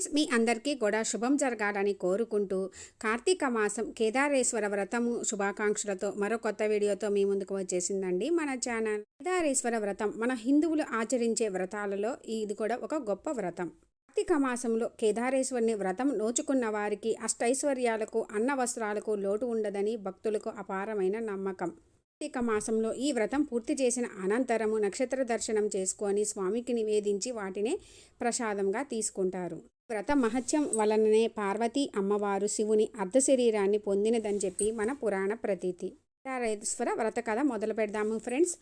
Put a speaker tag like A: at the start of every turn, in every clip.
A: Friends, మీ అందరికీ కూడా శుభం జరగాలని కోరుకుంటూ కార్తీక మాసం కేదారేశ్వర వ్రతము శుభాకాంక్షలతో మరో కొత్త వీడియోతో మీ ముందుకు వచ్చేసిందండి మన ఛానల్. కేదారేశ్వర వ్రతం మన హిందువులు ఆచరించే వ్రతాలలో ఇది కూడా ఒక గొప్ప వ్రతం. కార్తీక మాసంలో కేదారేశ్వరుని వ్రతం నోచుకున్న వారికి అష్టైశ్వర్యాలకు అన్న వస్త్రాలకు లోటు ఉండదని భక్తులకు అపారమైన నమ్మకం. కార్తీక మాసంలో ఈ వ్రతం పూర్తి చేసిన అనంతరము నక్షత్ర దర్శనం చేసుకొని స్వామికి నివేదించి వాటినే ప్రసాదంగా తీసుకుంటారు. వ్రత మహత్యం వలననే పార్వతీ అమ్మవారు శివుని అర్ధశరీరాన్ని పొందినదని చెప్పి మన పురాణ ప్రతీతి. కేదారేశ్వర వ్రత కథ మొదలు పెడదాము ఫ్రెండ్స్.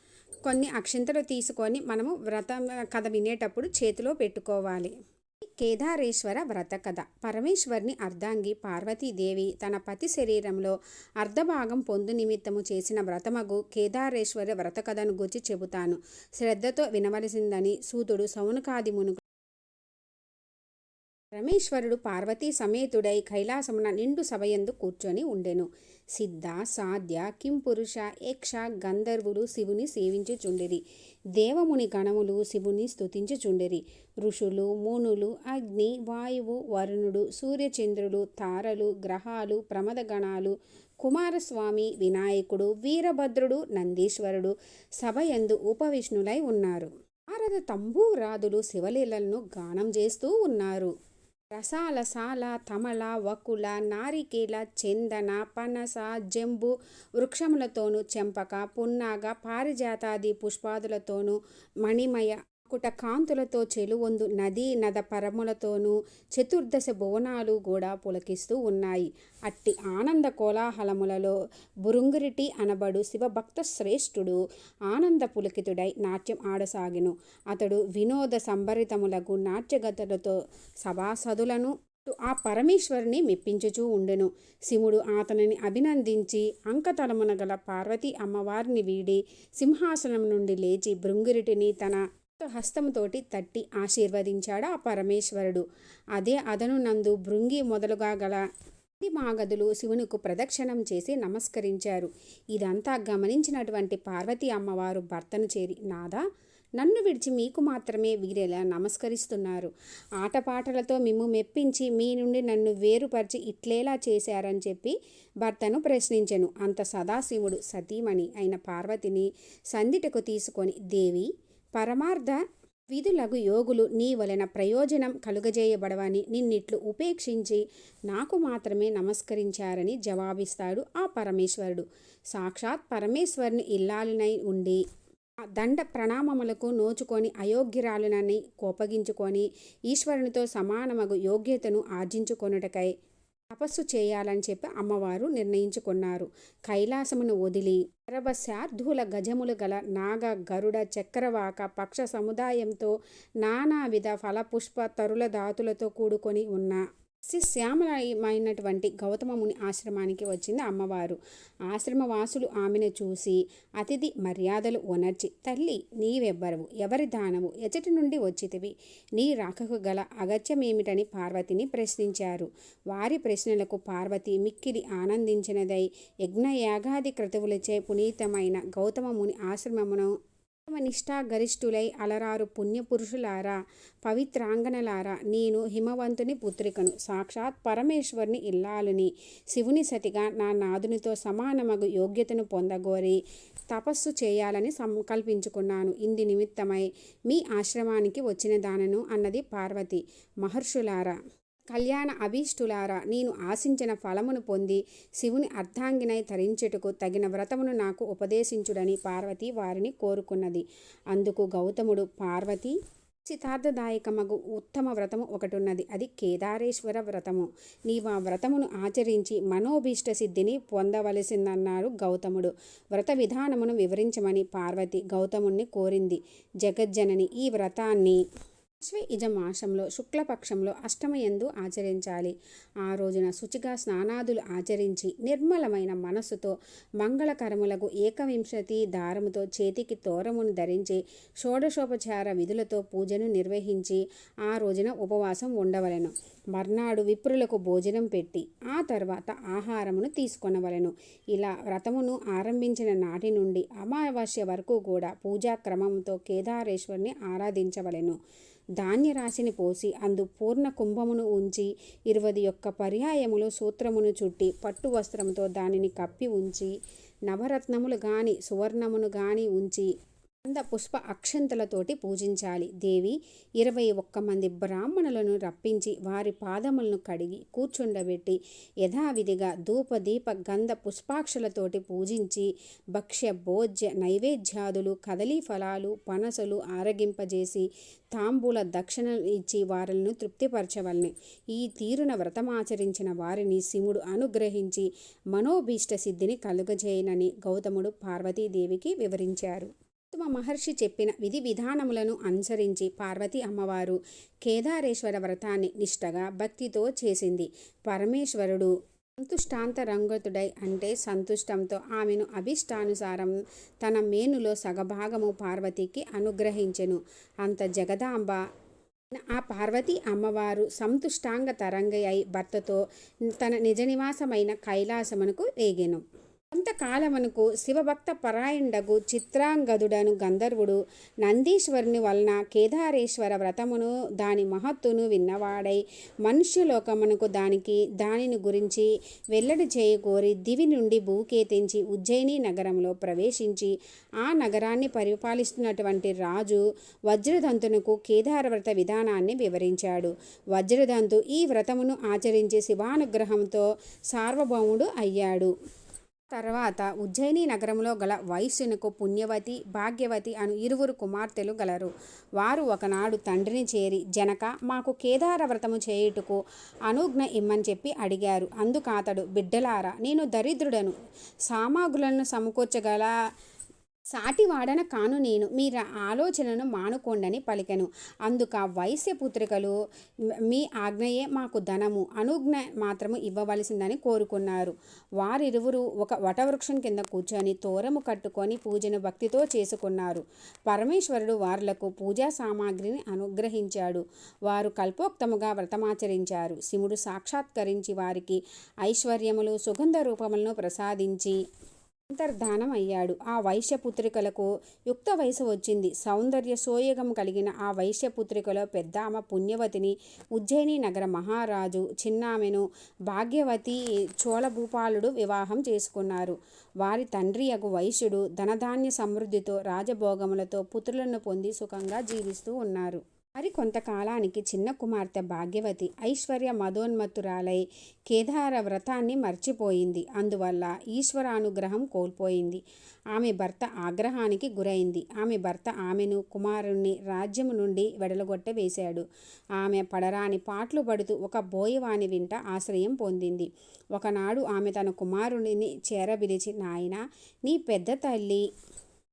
A: కొన్ని అక్షింతలు తీసుకొని మనము వ్రత కథ వినేటప్పుడు చేతిలో పెట్టుకోవాలి. కేదారేశ్వర వ్రత కథ. పరమేశ్వరుని అర్ధాంగి పార్వతీదేవి తన పతి శరీరంలో అర్ధభాగం పొందు నిమిత్తము చేసిన వ్రతమగు కేదారేశ్వర వ్రత కథను గురించి చెబుతాను. శ్రద్ధతో వినవలసిందని సూతుడు సౌనకాది మునుగు. పరమేశ్వరుడు పార్వతీ సమేతుడై కైలాసమున నిండు సభయందు కూర్చొని ఉండెను. సిద్ధ సాధ్య కింపురుష యక్ష గంధర్వులు శివుని సేవించుచుండిరి. దేవముని గణములు శివుని స్తుతించుచుండిరి. ఋషులు మునులు అగ్ని వాయువు వరుణుడు సూర్యచంద్రులు తారలు గ్రహాలు ప్రమదగణాలు కుమారస్వామి వినాయకుడు వీరభద్రుడు నందీశ్వరుడు సభయందు ఉపవిష్ణులై ఉన్నారు. నారద తంబూరాదులు శివలీలలను గానం చేస్తూ ఉన్నారు. రసాల సాల తమల వకుల నారికేల చందన పనస జంబు వృక్షములతోనూ చెంపక పున్నాగ పారిజాతాది పుష్పాదులతోనూ మణిమయ కుట కాంతులతో చెలువొందు నదీ నద పరములతోనూ చతుర్దశ భువనాలు కూడా పులకిస్తూ ఉన్నాయి. అట్టి ఆనంద కోలాహలములలో బురుంగురిటి అనబడు శివభక్త శ్రేష్ఠుడు ఆనంద పులకితుడై నాట్యం ఆడసాగెను. అతడు వినోద సంభరితములకు నాట్యగతులతో సభాసదులను ఆ పరమేశ్వరుని మెప్పించుచూ ఉండెను. శివుడు అతనిని అభినందించి అంకతలమున గల పార్వతీ అమ్మవారిని వీడి సింహాసనం నుండి లేచి భృంగురిటిని తన హస్తముతోటి తట్టి ఆశీర్వదించాడు ఆ పరమేశ్వరుడు. అదే అదను నందు భృంగి మొదలుగా గల మాగదులు శివునికు ప్రదక్షిణం చేసి నమస్కరించారు. ఇదంతా గమనించినటువంటి పార్వతీ అమ్మవారు భర్తను చేరి, నాదా, నన్ను విడిచి మీకు మాత్రమే వీరేలా నమస్కరిస్తున్నారు? ఆటపాటలతో మిమ్ము మెప్పించి మీ నుండి నన్ను వేరుపరిచి ఇట్లేలా చేశారని చెప్పి భర్తను ప్రశ్నించెను. అంత సదాశివుడు సతీమణి అయిన పార్వతిని సందిటకు తీసుకొని, దేవి, పరమార్థ విధులగు యోగులు నీ వలన ప్రయోజనం కలుగజేయబడవని నిన్నిట్లు ఉపేక్షించి నాకు మాత్రమే నమస్కరించారని జవాబిస్తాడు ఆ పరమేశ్వరుడు. సాక్షాత్ పరమేశ్వరుని ఇల్లాలినై ఉండి దండ ప్రణామములకు నోచుకొని అయోగ్యురాలునని కోపగించుకొని ఈశ్వరునితో సమానమగు యోగ్యతను ఆర్జించుకొనుటకై తపస్సు చేయాలని చెప్పి అమ్మవారు నిర్ణయించుకున్నారు. కైలాసమును వదిలి పరవశార్థుల గజములు గల నాగ గరుడ చక్రవాక పక్ష సముదాయంతో నానావిధ ఫలపుష్ప తరుల ధాతులతో కూడుకొని ఉన్న శ్యామలమైనటువంటి గౌతమముని ఆశ్రమానికి వచ్చింది అమ్మవారు. ఆశ్రమవాసులు ఆమెను చూసి అతిథి మర్యాదలు ఒనర్చి, తల్లి, నీవెవ్వరవు, ఎవరి దానవు, ఎచటి నుండి వచ్చితివి, నీ రాకకు గల అగత్యమేమిటని పార్వతిని ప్రశ్నించారు. వారి ప్రశ్నలకు పార్వతి మిక్కిలి ఆనందించినదై యజ్ఞయాగాది క్రతువులచే పునీతమైన గౌతమముని ఆశ్రమమును నిష్ఠాగరిష్ఠులై అలరారు పుణ్యపురుషులారా, పవిత్రాంగనలారా, నేను హిమవంతుని పుత్రికను, సాక్షాత్ పరమేశ్వరుని ఇల్లాలుని, శివుని సతిగా నా నాదునితో సమానమగు యోగ్యతను పొందగోరి తపస్సు చేయాలని సంకల్పించుకున్నాను. ఇంది నిమిత్తమై మీ ఆశ్రమానికి వచ్చిన దానను అన్నది పార్వతి. మహర్షులారా, కళ్యాణ అభీష్టులారా, నేను ఆశించిన ఫలమును పొంది శివుని అర్ధాంగినై తరించుటకు తగిన వ్రతమును నాకు ఉపదేశించుడని పార్వతి వారిని కోరుకున్నది. అందుకు గౌతముడు, పార్వతి, చితార్థదాయకమగు ఉత్తమ వ్రతము ఒకటున్నది. అది కేదారేశ్వర వ్రతము. నీవు ఆ వ్రతమును ఆచరించి మనోభీష్ట సిద్ధిని పొందవలసిందన్నాడు గౌతముడు. వ్రత విధానమును వివరించమని పార్వతి గౌతముణ్ణి కోరింది. జగజ్జనని, ఈ వ్రతాన్ని శ్వేయుజ మాసంలో శుక్లపక్షంలో అష్టమయందు ఆచరించాలి. ఆ రోజున శుచిగా స్నానాదులు ఆచరించి నిర్మలమైన మనస్సుతో మంగళకరములకు ఏకవింశతి దారముతో చేతికి తోరమును ధరించి షోడశోపచార విధులతో పూజను నిర్వహించి ఆ రోజున ఉపవాసం ఉండవలెను. మర్నాడు విప్రులకు భోజనం పెట్టి ఆ తర్వాత ఆహారమును తీసుకొనవలెను. ఇలా వ్రతమును ఆరంభించిన నాటి నుండి అమావాస్య వరకు కూడా పూజాక్రమంతో కేదారేశ్వరుని ఆరాధించవలెను. ధాన్యరాశిని పోసి అందు పూర్ణ కుంభమును ఉంచి 21 పర్యాయములు సూత్రమును చుట్టి పట్టు వస్త్రముతో దానిని కప్పి ఉంచి నవరత్నములు గాని సువర్ణమును గాని ఉంచి గంధ పుష్ప అక్షంతలతోటి పూజించాలి. దేవి 21 మంది బ్రాహ్మణులను రప్పించి వారి పాదములను కడిగి కూర్చుండబెట్టి యథావిధిగా ధూప దీప గంధ పుష్పాక్షలతోటి పూజించి భక్ష్య భోజ్య నైవేద్యాదులు కదలీ ఫలాలు పనసలు ఆరగింపజేసి తాంబూల దక్షిణలు ఇచ్చి వారిని తృప్తిపరచవలెను. ఈ తీరున వ్రతమాచరించిన వారిని శివుడు అనుగ్రహించి మనోభీష్ట సిద్ధిని కలుగజేయనని గౌతముడు పార్వతీదేవికి వివరించారు. గౌతమ మహర్షి చెప్పిన విధి విధానములను అనుసరించి పార్వతీ అమ్మవారు కేదారేశ్వర వ్రతాన్ని నిష్టగా భక్తితో చేసింది. పరమేశ్వరుడు సంతుష్టాంతరంగతుడై అంటే సంతుష్టంతో ఆమెను అభిష్టానుసారం తన మేనులో సగభాగము పార్వతికి అనుగ్రహించెను. అంత జగదాంబ ఆ పార్వతీ అమ్మవారు సంతుష్టాంగ తరంగ అయి భర్తతో తన నిజ నివాసమైన కైలాసమునకు వేగెను. కొంతకాలమునకు శివభక్త పరాయణుడగు చిత్రాంగదుడను గంధర్వుడు నందీశ్వరుని వలన కేదారేశ్వర వ్రతమును దాని మహత్తును విన్నవాడై మనుష్యలోకమునకు దానిని గురించి వెల్లడి చేయకోరి దివి నుండి భూకేతించి ఉజ్జయిని నగరంలో ప్రవేశించి ఆ నగరాన్ని పరిపాలిస్తున్నటువంటి రాజు వజ్రదంతునకు కేదార వ్రత విధానాన్ని వివరించాడు. వజ్రదంతు ఈ వ్రతమును ఆచరించి శివానుగ్రహంతో సార్వభౌముడు అయ్యాడు. తర్వాత ఉజ్జయిని నగరంలో గల వైశ్యునకు పుణ్యవతి భాగ్యవతి అను 2 కుమార్తెలు గలరు. వారు ఒకనాడు తండ్రిని చేరి జనక మాకు కేదార వ్రతము చేయుటకు అనుజ్ఞ ఇమ్మని చెప్పి అడిగారు. అందుకాతడు బిడ్డలారా నేను దరిద్రుడను సామాగ్రులను సమకూర్చగల సాటివాడన కాను నేను మీ ఆలోచనను మానుకోండని పలికెను. అందుక వైశ్యపుత్రికలు మీ ఆజ్ఞయే మాకు ధనము అనుజ్ఞ మాత్రము ఇవ్వవలసిందని కోరుకున్నారు. వారిరువురు ఒక వటవృక్షం కింద కూర్చొని తోరము కట్టుకొని పూజను భక్తితో చేసుకున్నారు. పరమేశ్వరుడు వారులకు పూజా సామాగ్రిని అనుగ్రహించాడు. వారు కల్పోక్తముగా వ్రతమాచరించారు. శివుడు సాక్షాత్కరించి వారికి ఐశ్వర్యములు సుగంధ రూపములను ప్రసాదించి అంతర్ధానం అయ్యాడు. ఆ వైశ్యపుత్రికలకు యుక్త వయసు వచ్చింది. సౌందర్య సోయగం కలిగిన ఆ వైశ్యపుత్రికలో పెద్ద ఆమె పుణ్యవతిని ఉజ్జయిని నగర మహారాజు చిన్నామెను భాగ్యవతి చోళభూపాలుడు వివాహం చేసుకున్నారు. వారి తండ్రి యగు వైశ్యుడు ధనధాన్య సమృద్ధితో రాజభోగములతో పుత్రులను పొంది సుఖంగా జీవిస్తూ ఉన్నారు. మరి కొంతకాలానికి చిన్న కుమార్తె భాగ్యవతి ఐశ్వర్య మదోన్మత్తురాలై కేదార వ్రతాన్ని మర్చిపోయింది. అందువల్ల ఈశ్వరానుగ్రహం కోల్పోయింది. ఆమె భర్త ఆగ్రహానికి గురైంది. ఆమె భర్త ఆమెను కుమారుణ్ణి రాజ్యము నుండి వెడలగొట్ట వేశాడు. ఆమె పడరాని పాట్లు పడుతూ ఒక బోయవాని వింట ఆశ్రయం పొందింది. ఒకనాడు ఆమె తన కుమారుడిని చేరబిలిచి నాయనా నీ పెద్ద తల్లి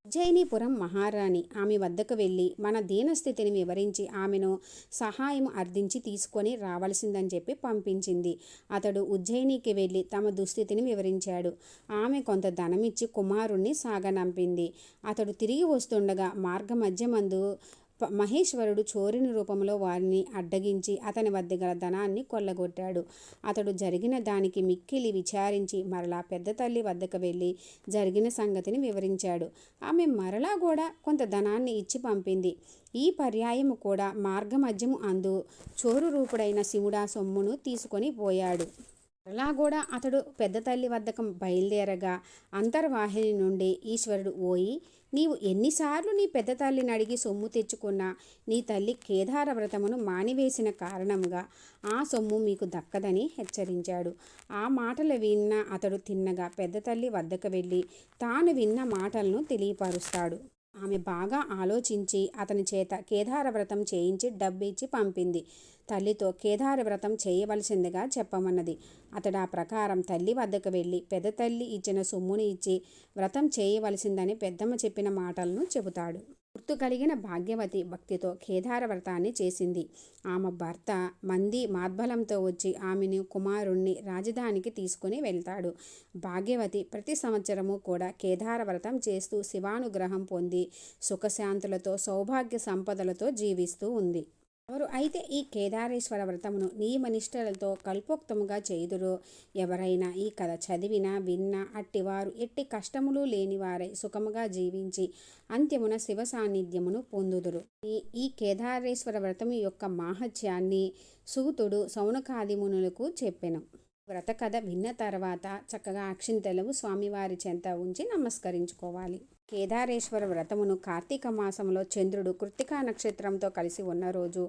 A: ఉజ్జయినీపురం మహారాణి ఆమె వద్దకు వెళ్ళి మన దీనస్థితిని వివరించి ఆమెను సహాయం అర్థించి తీసుకొని రావలసిందని చెప్పి పంపించింది. అతడు ఉజ్జయినికి వెళ్ళి తమ దుస్థితిని వివరించాడు. ఆమె కొంత ధనమిచ్చి కుమారుణ్ణి సాగనంపింది. అతడు తిరిగి వస్తుండగా మార్గమధ్యమందు మహేశ్వరుడు చోరుని రూపంలో వారిని అడ్డగించి అతని వద్ద గల ధనాన్ని కొల్లగొట్టాడు. అతడు జరిగిన దానికి మిక్కిలి విచారించి మరలా పెద్ద తల్లి వద్దకు వెళ్ళి జరిగిన సంగతిని వివరించాడు. ఆమె మరలా కూడా కొంత ధనాన్ని ఇచ్చి పంపింది. ఈ పర్యాయము కూడా మార్గమధ్యము అందు చోరు రూపుడైన శివుడా సొమ్మును తీసుకొని పోయాడు. మరలా కూడా అతడు పెద్ద తల్లి వద్దకు బయలుదేరగా అంతర్వాహిని నుండి ఈశ్వరుడు ఓయి నీవు ఎన్నిసార్లు నీ పెద్ద తల్లిని అడిగి సొమ్ము తెచ్చుకున్నా నీ తల్లి కేదార వ్రతమును మానివేసిన కారణంగా ఆ సొమ్ము మీకు దక్కదని హెచ్చరించాడు. ఆ మాటలు విన్న అతడు తిన్నగా పెద్ద తల్లి వద్దకు వెళ్ళి తాను విన్న మాటలను తెలియపరుస్తాడు. ఆమె బాగా ఆలోచించి అతని చేత కేదార వ్రతం చేయించి డబ్బిచ్చి పంపింది. తల్లితో కేదార వ్రతం చేయవలసిందిగా చెప్పమన్నది. అతడు ఆ ప్రకారం తల్లి వద్దకు వెళ్ళి పెద్ద తల్లి ఇచ్చిన సొమ్ముని ఇచ్చి వ్రతం చేయవలసిందని పెద్దమ్మ చెప్పిన మాటలను చెబుతాడు. గుర్తు కలిగిన భాగ్యవతి భక్తితో కేదార వ్రతాన్ని చేసింది. ఆమె భర్త మంది మాద్బలంతో వచ్చి ఆమెను కుమారుణ్ణి రాజధానికి తీసుకుని వెళ్తాడు. భాగ్యవతి ప్రతి సంవత్సరము కూడా కేదార వ్రతం చేస్తూ శివానుగ్రహం పొంది సుఖశాంతులతో సౌభాగ్య సంపదలతో జీవిస్తూ ఉంది. ఎవరు అయితే ఈ కేదారేశ్వర వ్రతమును నియమనిష్టలతో కల్పోక్తముగా చేయుదురో, ఎవరైనా ఈ కథ చదివినా విన్నా అట్టివారు ఎట్టి కష్టములు లేనివారై సుఖముగా జీవించి అంత్యమున శివ సాన్నిధ్యమును పొందుదురు. ఈ కేదారేశ్వర వ్రతము యొక్క మాహత్యాన్ని సూతుడు సౌనకాది మునులకు చెప్పెను. వ్రత కథ విన్న తర్వాత చక్కగా అక్షింతలు స్వామివారి చెంత ఉంచి నమస్కరించుకోవాలి. కేదారేశ్వర వ్రతమును కార్తీక మాసంలో చంద్రుడు కృత్తికా నక్షత్రంతో కలిసి ఉన్న రోజు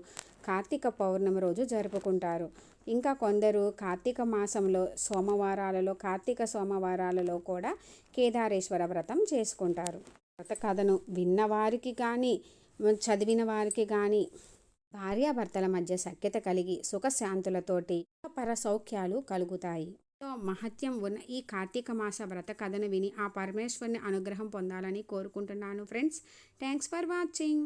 A: కార్తీక పౌర్ణమి రోజు జరుపుకుంటారు. ఇంకా కొందరు కార్తీక మాసంలో కార్తీక సోమవారాలలో కూడా కేదారేశ్వర వ్రతం చేసుకుంటారు. వ్రత కథను విన్నవారికి కానీ చదివిన వారికి కానీ భార్యాభర్తల మధ్య సఖ్యత కలిగి సుఖశాంతులతోటి పర సౌఖ్యాలు కలుగుతాయి. మహత్యం ఉన్న ఈ కార్తీక మాస వ్రత కథను విని ఆ పరమేశ్వరుని అనుగ్రహం పొందాలని కోరుకుంటున్నాను ఫ్రెండ్స్. Thanks for watching.